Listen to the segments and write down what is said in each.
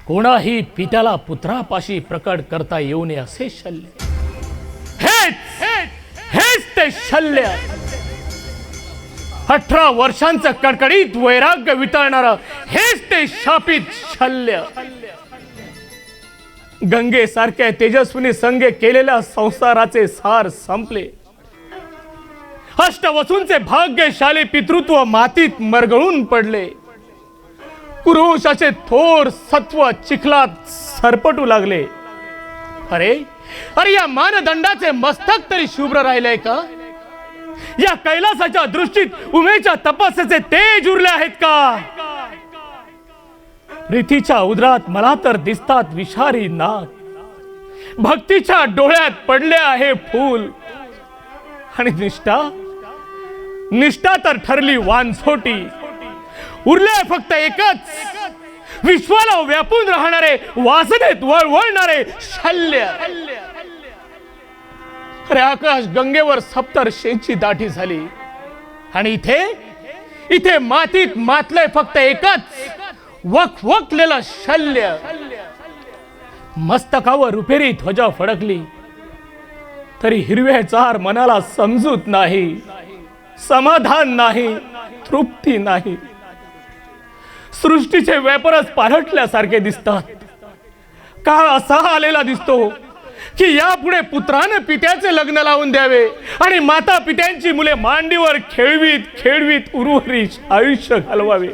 कोणाही पित्याला पुत्रापाशी प्रकट करता येऊ नये असे शल्य, हेच ते शल्य. 18 वर्षांचं कडकडीत वैराग्य वितळणारं हेच ते शापित शल्य. गंगेसारख्या तेजस्विनी संगे केलेल्या संसाराचे सार संपले. अष्टवसूंचे भाग्यशाली पितृत्व मातीत मरगळून पडले. कुरुवंशाचे थोर सत्व चिखलात सरपटू लागले. अरे अरे या मानदंडाचे मस्तक तरी शुभ्र राहिले का? या कैलासाच्या दृष्टीत उमेच्या तपस्याचे तेज उरले आहेत का? प्रीतीच्या उदरात मला तर दिसतात विषारी नाग. भक्तीच्या डोळ्यात पडले आहे फूल. आणि निष्ठा तर ठरली वानसोटी. उरले फक्त एकच, विश्वाला व्यापून राहणारे, वासनेत वळवळणारे शल्य. अरे आकाश गंगेवर सप्तर्षींची दाटी झाली आणि इथे मातीत मातलंय फक्त एकच वखवकलेलं शल्य. मस्तकावर रुपेरी ध्वजा फडकली तरी हिरवे चार मनाला समजूत नाही, समाधान नाही, तृप्ती नाही. सृष्टीचे व्यापारच पालटल्यासारखे दिसतात. काळ असा आलेला दिसतो की यापुढे पुत्राने पित्याचे लग्न लावून द्यावे आणि माता पित्यांची मुले मांडीवर खेळवीत उर्वरित आयुष्य घालवावे.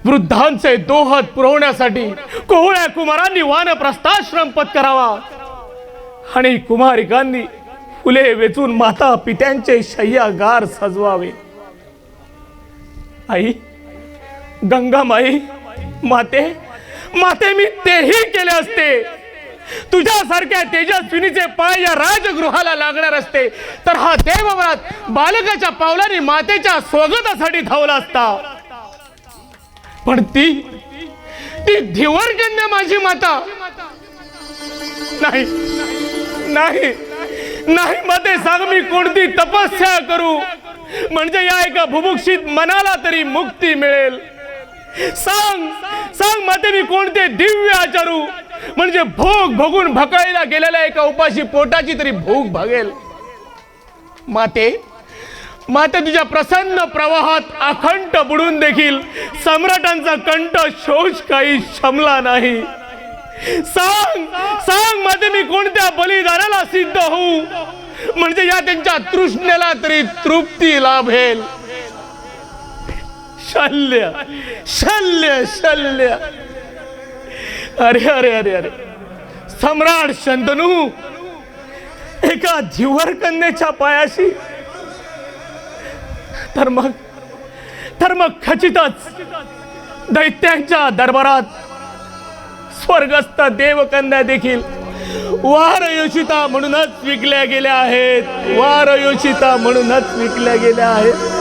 वृद्धांचे दोहत पुरवण्यासाठी कोवळ्या कुमारांनी वानप्रस्थाश्रम पत्करावा आणि कुमारिकांनी फुले वेचून माता पित्यांचे शय्यागार सजवावे. आई, गंगामाई, माते मी तेही केले असते. तुझ्यासारख्या तेजस्विनीचे पाय या राजगृहाला लागणार असते तर हा देवव्रत बालकाच्या पावलांनी मातेच्या स्वागतासाठी धावला असता. पण ती धिवर कन्या माझी माता. नाही नाही नाही माते, सांग मी कोणती तपस्या करू म्हणजे या एका बुभुक्षित मनाला तरी मुक्ती मिळेल. सांग माते, मी कोणते दिव्य आचरू म्हणजे भोग भोगून भकाळीला गेलेल्या एका उपाशी पोटाची तरी भूक भागेल. माते तुझ्या प्रसन्न प्रवाहात अखंड बुडून देखील सम्राटांचा कंठ शोष काही शमला नाही. सांग माते, मी कोणत्या बलिदानाला सिद्ध होऊ म्हणजे या त्यांच्या तृष्णेला तरी तृप्ती लाभेल. शल्य शल्य शल्य. अरे अरे अरे अरे, सम्राट शंतनू एका धिवर कन्येच्या पायाशी, तर मग खचितच दैत्यांच्या दरबारात स्वर्गस्थ देवकन्या देखील वारयोषिता म्हणूनच विकल्या गेल्या आहेत. वारयोषिता म्हणूनच विकल्या गेल्या आहेत.